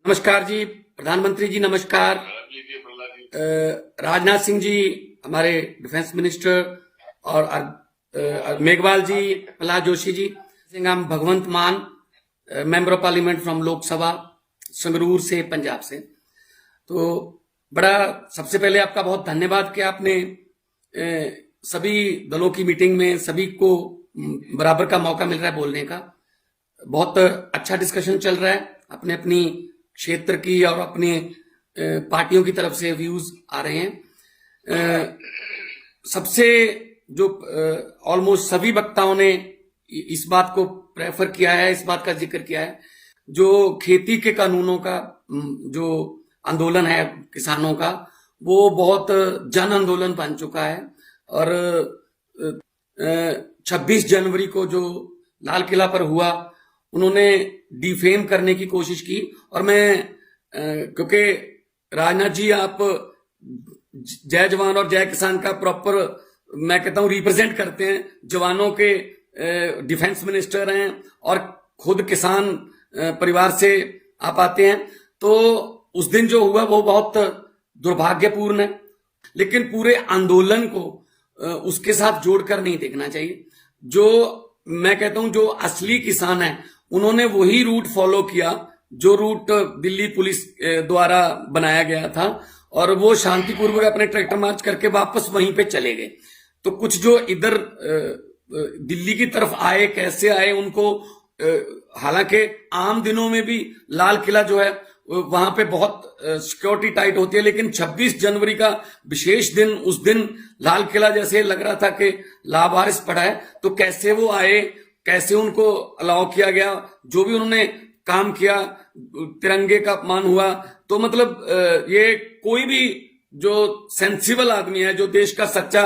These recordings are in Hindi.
नमस्कार जी, प्रधानमंत्री जी नमस्कार। राजनाथ सिंह जी हमारे डिफेंस मिनिस्टर और मेघवाल जी, प्रहलाद जोशी जी, सिंह हम भगवंत मान member of parliament from Lok Sabha Sangrur से, पंजाब से। तो बड़ा सबसे पहले आपका बहुत धन्यवाद कि आपने सभी दलों की मीटिंग में सभी को बराबर का मौका मिल रहा है बोलने का। बहुत अच्छा डिस्कशन चल रहा है, अपने अपनी क्षेत्र की और अपने पार्टियों की तरफ से व्यूज आ रहे हैं। सबसे जो ऑलमोस्ट सभी वक्ताओं ने इस बात को प्रेफर किया है, इस बात का जिक्र किया है, जो खेती के कानूनों का जो आंदोलन है किसानों का, वो बहुत जन आंदोलन बन चुका है। और 26 जनवरी को जो लाल किला पर हुआ, उन्होंने डिफेम करने की कोशिश की। और मैं क्योंकि राजनाथ जी आप जय जवान और जय किसान का प्रॉपर मैं कहता हूं रिप्रेजेंट करते हैं, जवानों के डिफेंस मिनिस्टर हैं और खुद किसान परिवार से आप आते हैं, तो उस दिन जो हुआ वो बहुत दुर्भाग्यपूर्ण है। लेकिन पूरे आंदोलन को उसके साथ जोड़कर नहीं देखना चाहिए। जो मैं कहता हूं जो असली किसान है, उन्होंने वही रूट फॉलो किया जो रूट दिल्ली पुलिस द्वारा बनाया गया था, और वो शांतिपूर्वक अपने ट्रैक्टर मार्च करके वापस वहीं पे चले गए। तो कुछ जो इधर दिल्ली की तरफ आए, कैसे आए उनको, हालांकि आम दिनों में भी लाल किला जो है वहां पे बहुत सिक्योरिटी टाइट होती है, लेकिन 26 जनवरी का विशेष दिन, उस दिन लाल किला जैसे लग रहा था कि लावारिस पड़ा है। तो कैसे वो आए, कैसे उनको अलाउ किया गया, जो भी उन्होंने काम किया, तिरंगे का अपमान हुआ। तो मतलब ये कोई भी जो सेंसिबल आदमी है, जो देश का सच्चा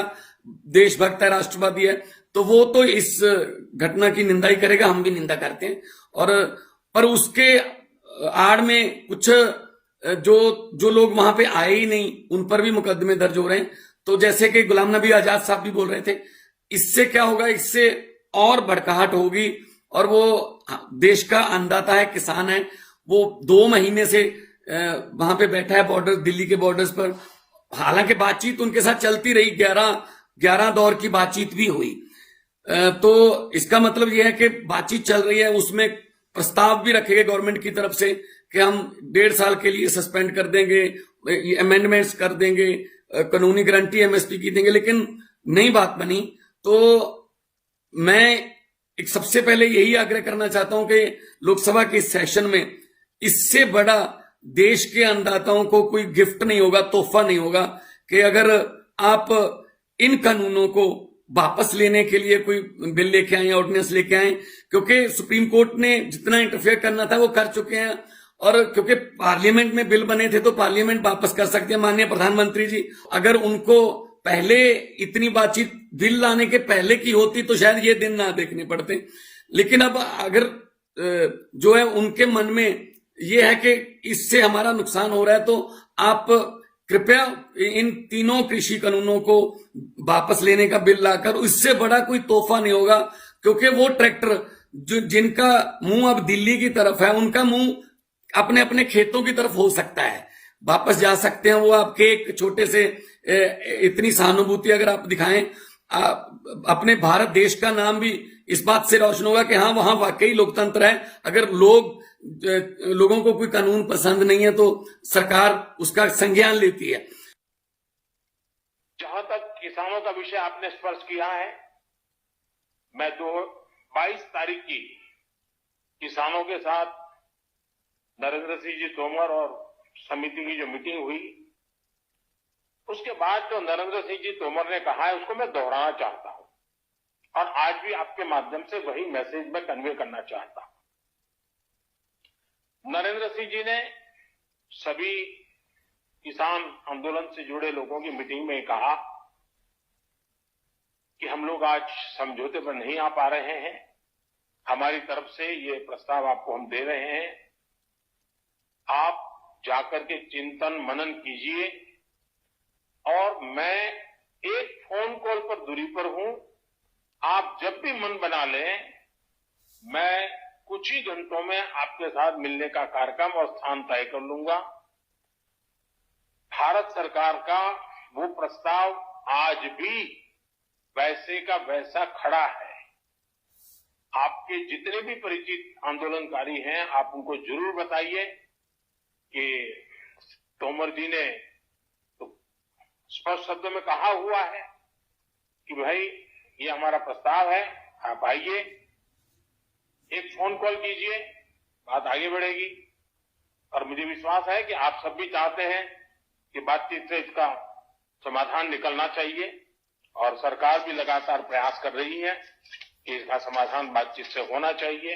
देशभक्त है, राष्ट्रवादी है, तो वो तो इस घटना की निंदा ही करेगा, हम भी निंदा करते हैं। और पर उसके आड़ में कुछ जो लोग वहां पे आए ही नहीं, उन पर भी मुकदमे दर्ज हो रहे हैं। तो जैसे कि गुलाम नबी आजाद साहब भी बोल रहे थे, इससे क्या होगा, इससे और भड़काहट होगी। और वो देश का अन्नदाता है, किसान है, वो 2 महीने से वहां पे बैठा है बॉर्डर, दिल्ली के बॉर्डर्स पर। हालांकि बातचीत उनके साथ चलती रही, 11 दौर की बातचीत भी हुई। तो इसका मतलब यह है कि बातचीत चल रही है, उसमें प्रस्ताव भी रखे गए गवर्नमेंट की तरफ से कि हम 1.5 साल के लिए सस्पेंड कर देंगे, अमेंडमेंट्स कर देंगे, कानूनी गारंटी एमएसपी की देंगे, लेकिन नई बात बनी। तो मैं एक सबसे पहले यही आग्रह करना चाहता हूं कि लोकसभा के सेशन में इससे बड़ा देश के अन्नदाताओं को कोई गिफ्ट नहीं होगा, तोहफा नहीं होगा, कि अगर आप इन कानूनों को वापस लेने के लिए कोई बिल लेके आए, ऑर्डिनेंस लेके आए। क्योंकि सुप्रीम कोर्ट ने जितना इंटरफेयर करना था वो कर चुके हैं, और क्योंकि पार्लियामेंट में बिल बने थे तो पार्लियामेंट वापस कर सकते हैं। माननीय प्रधानमंत्री जी, अगर उनको पहले इतनी बातचीत बिल लाने के पहले की होती तो शायद ये दिन ना देखने पड़ते। लेकिन अब अगर जो है उनके मन में ये है कि इससे हमारा नुकसान हो रहा है, तो आप कृपया इन तीनों कृषि कानूनों को वापस लेने का बिल लाकर, इससे बड़ा कोई तोहफा नहीं होगा। क्योंकि वो ट्रैक्टर जिनका मुंह अब दिल्ली की तरफ है, उनका मुंह अपने अपने खेतों की तरफ हो सकता है, वापस जा सकते हैं। वो आपके एक छोटे से इतनी सहानुभूति अगर आप दिखाएं, अपने भारत देश का नाम भी इस बात से रोशन होगा कि हाँ, वहां वाकई लोकतंत्र है। अगर लोगों को कोई कानून पसंद नहीं है तो सरकार उसका संज्ञान लेती है। जहां तक किसानों का विषय आपने स्पर्श किया है, मैं 22 तारीख की किसानों के साथ नरेंद्र सिंह जी तोमर और समिति की जो मीटिंग हुई, उसके बाद जो नरेंद्र सिंह जी तोमर ने कहा है उसको मैं दोहराना चाहता हूं, और आज भी आपके माध्यम से वही मैसेज मैं कन्वे करना चाहता हूं। नरेंद्र सिंह जी ने सभी किसान आंदोलन से जुड़े लोगों की मीटिंग में कहा कि हम लोग आज समझौते पर नहीं आ पा रहे हैं, हमारी तरफ से ये प्रस्ताव आपको हम दे रहे हैं, आप जाकर के चिंतन मनन कीजिए, और मैं एक फोन कॉल पर दूरी पर हूं, आप जब भी मन बना लें, मैं कुछ ही घंटों में आपके साथ मिलने का कार्यक्रम और स्थान तय कर लूंगा। भारत सरकार का वो प्रस्ताव आज भी वैसे का वैसा खड़ा है। आपके जितने भी परिचित आंदोलनकारी हैं, आप उनको जरूर बताइए कि तोमर जी ने तो स्पष्ट शब्दों में कहा हुआ है कि भाई ये हमारा प्रस्ताव है, आप आइए, एक फोन कॉल कीजिए, बात आगे बढ़ेगी। और मुझे विश्वास है कि आप सब भी चाहते हैं कि बातचीत से इसका समाधान निकलना चाहिए और सरकार भी लगातार प्रयास कर रही है कि इसका समाधान बातचीत से होना चाहिए।